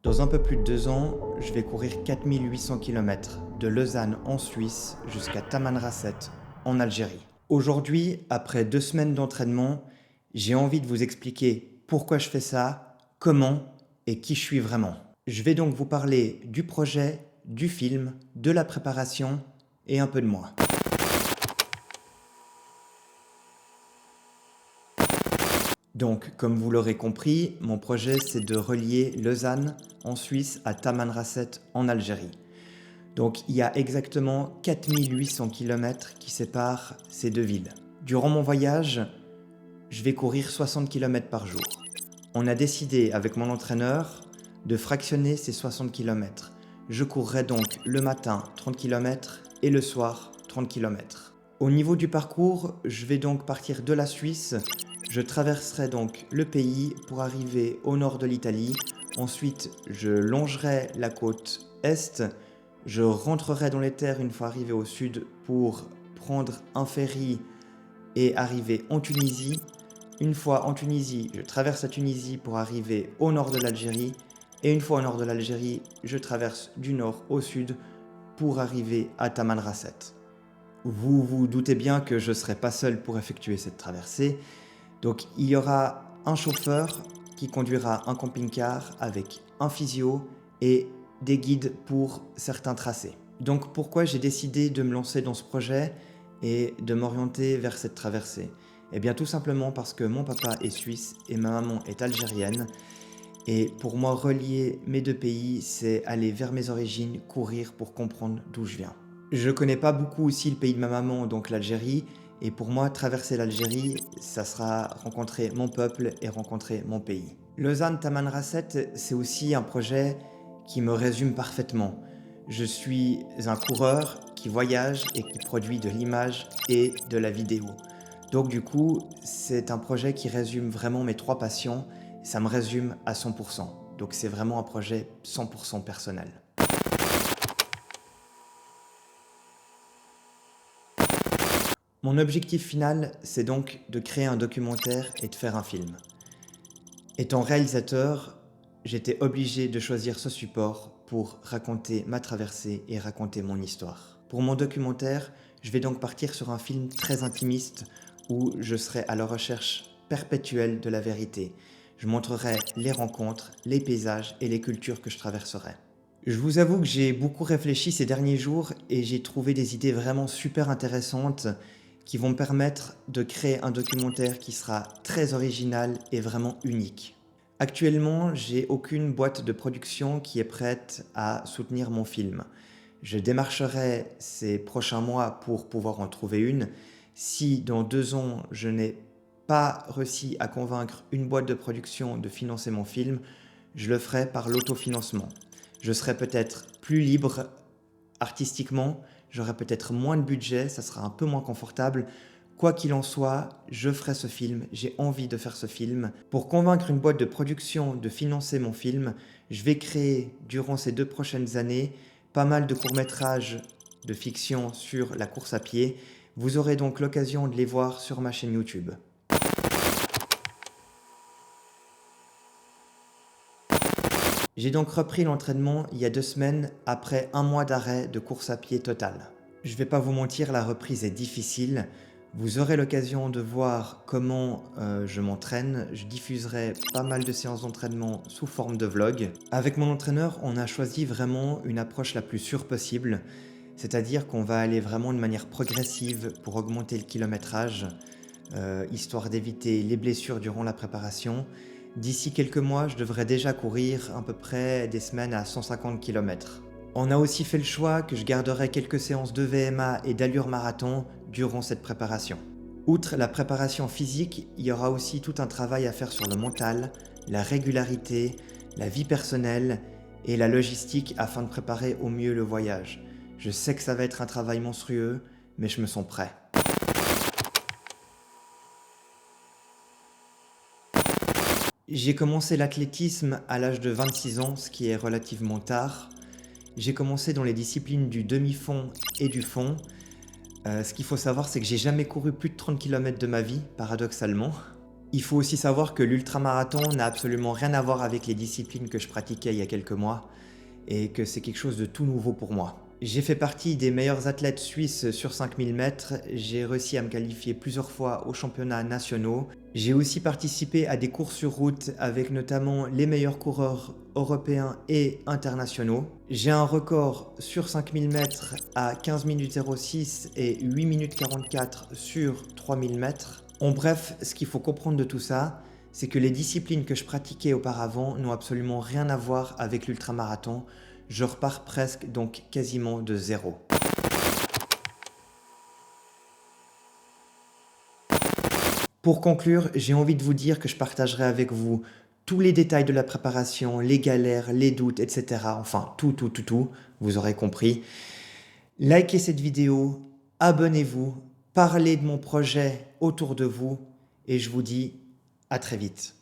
Dans un peu plus de 2 ans, je vais courir 4800 km de Lausanne en Suisse jusqu'à Tamanrasset en Algérie. Aujourd'hui, après 2 semaines d'entraînement, j'ai envie de vous expliquer pourquoi je fais ça, comment et qui je suis vraiment. Je vais donc vous parler du projet, du film, de la préparation et un peu de moi. Donc, comme vous l'aurez compris, mon projet c'est de relier Lausanne en Suisse à Tamanrasset en Algérie. Donc il y a exactement 4800 km qui séparent ces deux villes. Durant mon voyage, je vais courir 60 km par jour. On a décidé avec mon entraîneur de fractionner ces 60 km. Je courrai donc le matin 30 km et le soir 30 km. Au niveau du parcours, je vais donc partir de la Suisse. Je traverserai donc le pays pour arriver au nord de l'Italie. Ensuite, je longerai la côte est. Je rentrerai dans les terres une fois arrivé au sud pour prendre un ferry et arriver en Tunisie. Une fois en Tunisie, je traverse la Tunisie pour arriver au nord de l'Algérie. Et une fois au nord de l'Algérie, je traverse du nord au sud pour arriver à Tamanrasset. Vous vous doutez bien que je ne serai pas seul pour effectuer cette traversée. Donc il y aura un chauffeur qui conduira un camping-car avec un physio et des guides pour certains tracés. Donc pourquoi j'ai décidé de me lancer dans ce projet et de m'orienter vers cette traversée? Eh bien tout simplement parce que mon papa est suisse et ma maman est algérienne. Et pour moi, relier mes deux pays, c'est aller vers mes origines, courir pour comprendre d'où je viens. Je connais pas beaucoup aussi le pays de ma maman, donc l'Algérie, et pour moi, traverser l'Algérie, ça sera rencontrer mon peuple et rencontrer mon pays. Lausanne Tamanrasset, c'est aussi un projet qui me résume parfaitement. Je suis un coureur qui voyage et qui produit de l'image et de la vidéo. Donc du coup, c'est un projet qui résume vraiment mes trois passions. Ça me résume à 100%. Donc c'est vraiment un projet 100% personnel. Mon objectif final, c'est donc de créer un documentaire et de faire un film. Étant réalisateur, j'étais obligé de choisir ce support pour raconter ma traversée et raconter mon histoire. Pour mon documentaire, je vais donc partir sur un film très intimiste où je serai à la recherche perpétuelle de la vérité. Je montrerai les rencontres, les paysages et les cultures que je traverserai. Je vous avoue que j'ai beaucoup réfléchi ces derniers jours et j'ai trouvé des idées vraiment super intéressantes qui vont me permettre de créer un documentaire qui sera très original et vraiment unique. Actuellement, j'ai aucune boîte de production qui est prête à soutenir mon film. Je démarcherai ces prochains mois pour pouvoir en trouver une. Si dans 2 ans, je n'ai pas réussi à convaincre une boîte de production de financer mon film, je le ferai par l'autofinancement. Je serai peut-être plus libre artistiquement, j'aurai peut-être moins de budget, ça sera un peu moins confortable. Quoi qu'il en soit, je ferai ce film, j'ai envie de faire ce film. Pour convaincre une boîte de production de financer mon film, je vais créer durant ces 2 prochaines années pas mal de courts-métrages de fiction sur la course à pied. Vous aurez donc l'occasion de les voir sur ma chaîne YouTube. J'ai donc repris l'entraînement il y a 2 semaines après un mois d'arrêt de course à pied totale. Je vais pas vous mentir, la reprise est difficile. Vous aurez l'occasion de voir comment je m'entraîne. Je diffuserai pas mal de séances d'entraînement sous forme de vlog. Avec mon entraîneur, on a choisi vraiment une approche la plus sûre possible. C'est-à-dire qu'on va aller vraiment de manière progressive pour augmenter le kilométrage, histoire d'éviter les blessures durant la préparation. D'ici quelques mois, je devrais déjà courir à peu près des semaines à 150 km. On a aussi fait le choix que je garderai quelques séances de VMA et d'allure marathon durant cette préparation. Outre la préparation physique, il y aura aussi tout un travail à faire sur le mental, la régularité, la vie personnelle et la logistique afin de préparer au mieux le voyage. Je sais que ça va être un travail monstrueux, mais je me sens prêt. J'ai commencé l'athlétisme à l'âge de 26 ans, ce qui est relativement tard. J'ai commencé dans les disciplines du demi-fond et du fond. Ce qu'il faut savoir, c'est que j'ai jamais couru plus de 30 km de ma vie, paradoxalement. Il faut aussi savoir que l'ultramarathon n'a absolument rien à voir avec les disciplines que je pratiquais il y a quelques mois et que c'est quelque chose de tout nouveau pour moi. J'ai fait partie des meilleurs athlètes suisses sur 5000 mètres, j'ai réussi à me qualifier plusieurs fois aux championnats nationaux. J'ai aussi participé à des courses sur route avec notamment les meilleurs coureurs européens et internationaux. J'ai un record sur 5000 mètres à 15 minutes 06 et 8 minutes 44 sur 3000 mètres. En bref, ce qu'il faut comprendre de tout ça, c'est que les disciplines que je pratiquais auparavant n'ont absolument rien à voir avec l'ultramarathon. Je repars presque, donc quasiment de zéro. Pour conclure, j'ai envie de vous dire que je partagerai avec vous tous les détails de la préparation, les galères, les doutes, etc. Enfin, tout, vous aurez compris. Likez cette vidéo, abonnez-vous, parlez de mon projet autour de vous et je vous dis à très vite.